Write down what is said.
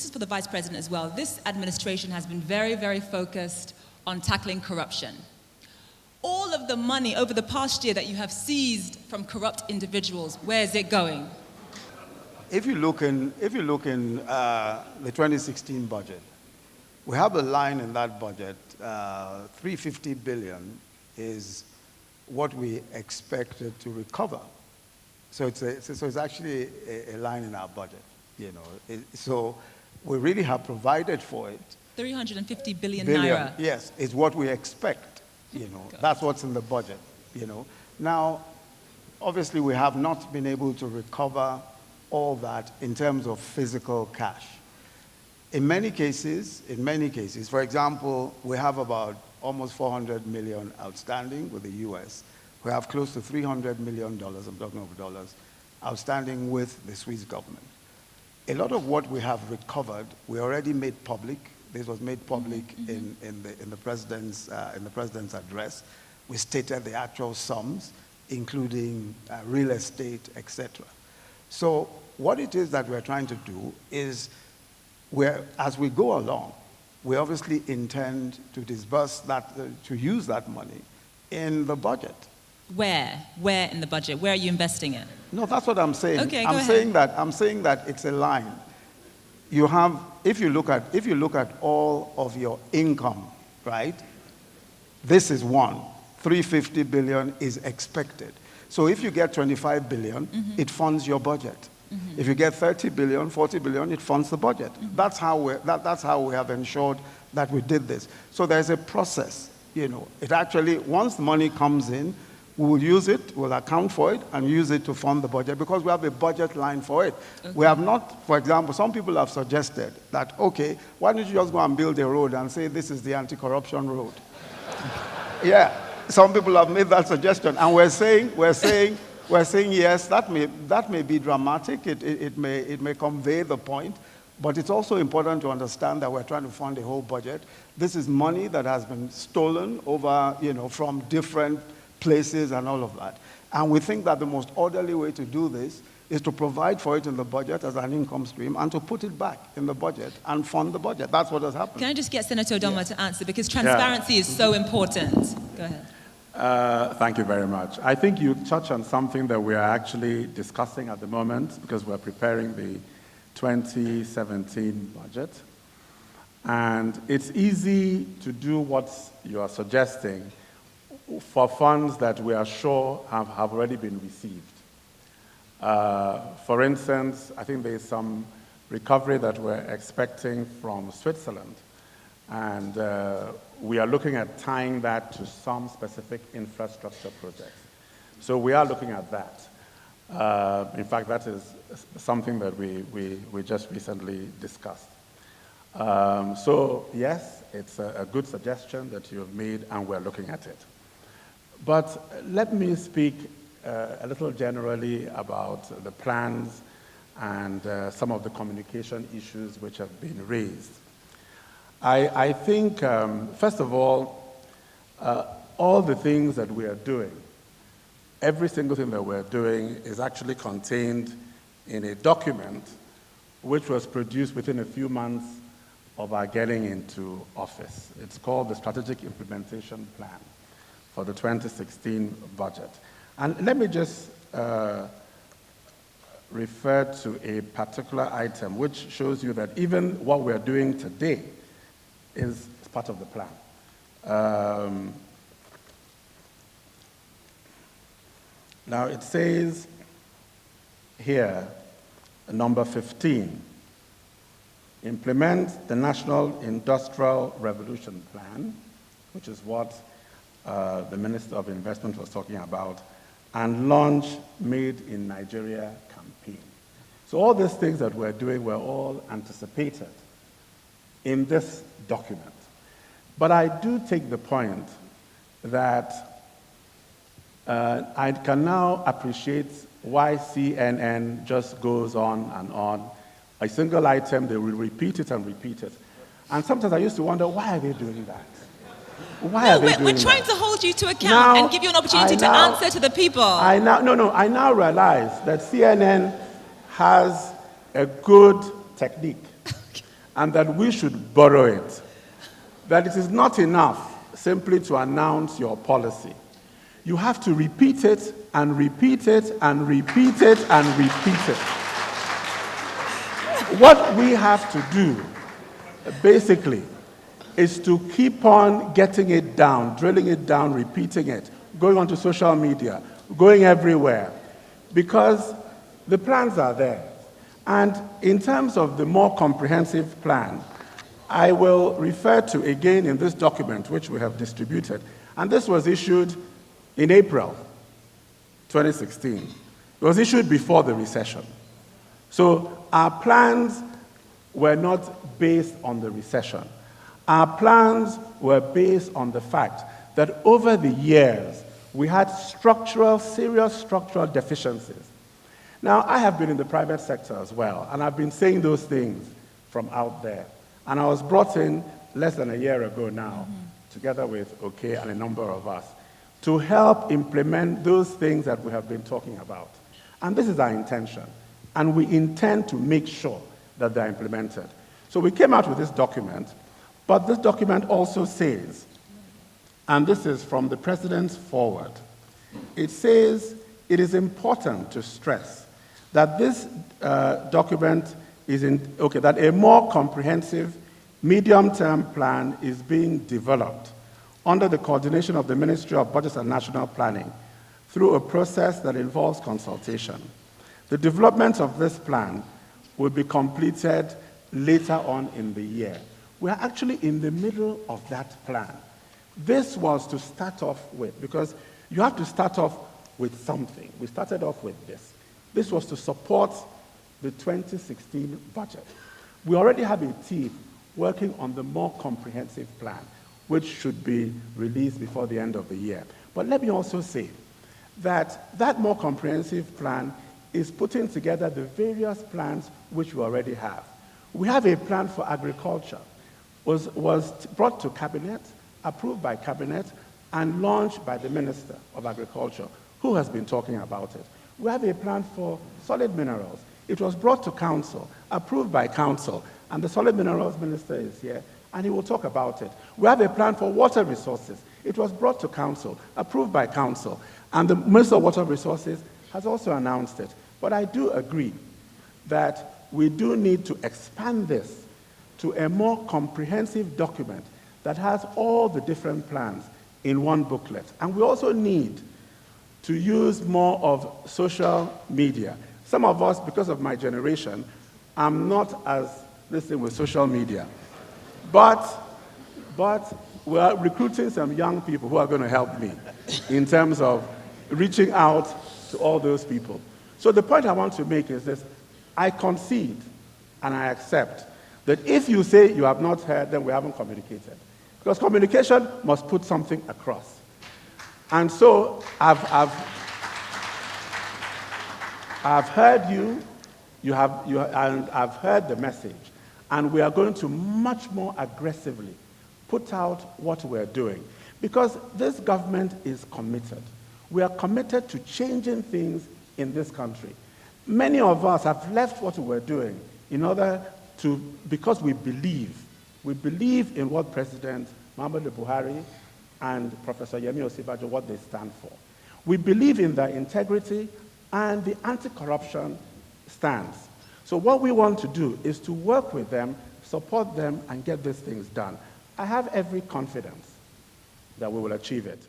this is for the Vice President as well, this administration has been very, very focused on tackling corruption. All of the money over the past year that you have seized from corrupt individuals, where is it going? If you look in the 2016 budget, we have a line in that budget, 350 billion is what we expected to recover. So it's actually a line in our budget, you know. So we really have provided for it. 350 billion naira. Yes, is what we expect. You know, that's what's in the budget, you know. Now, obviously, we have not been able to recover all that in terms of physical cash. In many cases, for example, we have about almost 400 million outstanding with the US. We have close to $300 million, I'm talking of dollars, outstanding with the Swiss government. A lot of what we have recovered, we already made public. This was made public in the president's address. We stated the actual sums, including real estate, etc. So what it is that we're trying to do is, as we go along, we obviously intend to disburse that, to use that money in the budget. Where? Where in the budget? Where are you investing it? No, that's what I'm saying. Okay, I'm saying that it's a line. You have, if you look at all of your income, right? This is one. 350 billion is expected. So if you get 25 billion, it funds your budget. If you get 30 billion, 40 billion, it funds the budget. That's how we have ensured that we did this. So there's a process, you know. It actually, once the money comes in, we will use it, we'll account for it, and use it to fund the budget because we have a budget line for it. Okay. We have not, for example, some people have suggested that, okay, why don't you just go and build a road and say this is the anti-corruption road? Yeah, some people have made that suggestion, and we're saying yes, that may be dramatic, it may convey the point, but it's also important to understand that we're trying to fund a whole budget. This is money that has been stolen over, you know, from different places and all of that. And we think that the most orderly way to do this is to provide for it in the budget as an income stream and to put it back in the budget and fund the budget. That's what has happened. Can I just get Senator Udoma to answer? Because transparency is so important. Go ahead. Thank you very much. I think you touched on something that we are actually discussing at the moment because we're preparing the 2017 budget. And it's easy to do what you are suggesting for funds that we are sure have already been received. For instance, I think there is some recovery that we're expecting from Switzerland. And we are looking at tying that to some specific infrastructure projects. So we are looking at that. In fact, that is something that we just recently discussed. So yes, it's a good suggestion that you have made, and we're looking at it. But let me speak a little generally about the plans and some of the communication issues which have been raised. I think, first of all the things that we are doing, every single thing that we're doing is actually contained in a document which was produced within a few months of our getting into office. It's called the Strategic Implementation Plan for the 2016 budget. And let me just refer to a particular item which shows you that even what we're doing today is part of the plan. Now it says here, number 15, implement the National Industrial Revolution Plan, which is what the Minister of Investment was talking about, and launch Made in Nigeria campaign. So all these things that we're doing were all anticipated in this document. But I do take the point that I can now appreciate why CNN just goes on and on. A single item, they will repeat it and repeat it. And sometimes I used to wonder, why are they doing that? We're trying to hold you to account and give you an opportunity to answer to the people. I now realize that CNN has a good technique. and that we should borrow it. That it is not enough simply to announce your policy. You have to repeat it and repeat it and repeat it and repeat it. What we have to do, basically, is to keep on getting it down, drilling it down, repeating it, going onto social media, going everywhere, because the plans are there. And in terms of the more comprehensive plan, I will refer to again in this document, which we have distributed, and this was issued in April 2016. It was issued before the recession. So our plans were not based on the recession. Our plans were based on the fact that over the years, we had serious structural deficiencies. Now, I have been in the private sector as well, and I've been saying those things from out there. And I was brought in less than a year ago now, together with OK and a number of us, to help implement those things that we have been talking about. And this is our intention. And we intend to make sure that they're implemented. So we came out with this document, but this document also says, and this is from the President's forward, it says it is important to stress that this document that a more comprehensive medium-term plan is being developed under the coordination of the Ministry of Budget and National Planning through a process that involves consultation. The development of this plan will be completed later on in the year. We are actually in the middle of that plan. This was to start off with, because you have to start off with something. We started off with this. This was to support the 2016 budget. We already have a team working on the more comprehensive plan, which should be released before the end of the year. But let me also say that that more comprehensive plan is putting together the various plans which we already have. We have a plan for agriculture, was brought to Cabinet, approved by Cabinet, and launched by the Minister of Agriculture, who has been talking about it. We have a plan for solid minerals. It was brought to Council, approved by Council, and the Solid Minerals Minister is here, and he will talk about it. We have a plan for water resources. It was brought to Council, approved by Council, and the Minister of Water Resources has also announced it. But I do agree that we do need to expand this to a more comprehensive document that has all the different plans in one booklet. And we also need to use more of social media. Some of us, because of my generation, I'm not as listening with social media. But we are recruiting some young people who are going to help me in terms of reaching out to all those people. So the point I want to make is this: I concede and I accept that if you say you have not heard, then we haven't communicated. Because communication must put something across. And so I've heard you, and I've heard the message, and we are going to much more aggressively put out what we're doing. Because this government is committed. We are committed to changing things in this country. Many of us have left what we're doing in order to, because we believe in what President Muhammadu Buhari and Professor Yemi Osinbajo, what they stand for. We believe in their integrity and the anti-corruption stance. So what we want to do is to work with them, support them, and get these things done. I have every confidence that we will achieve it.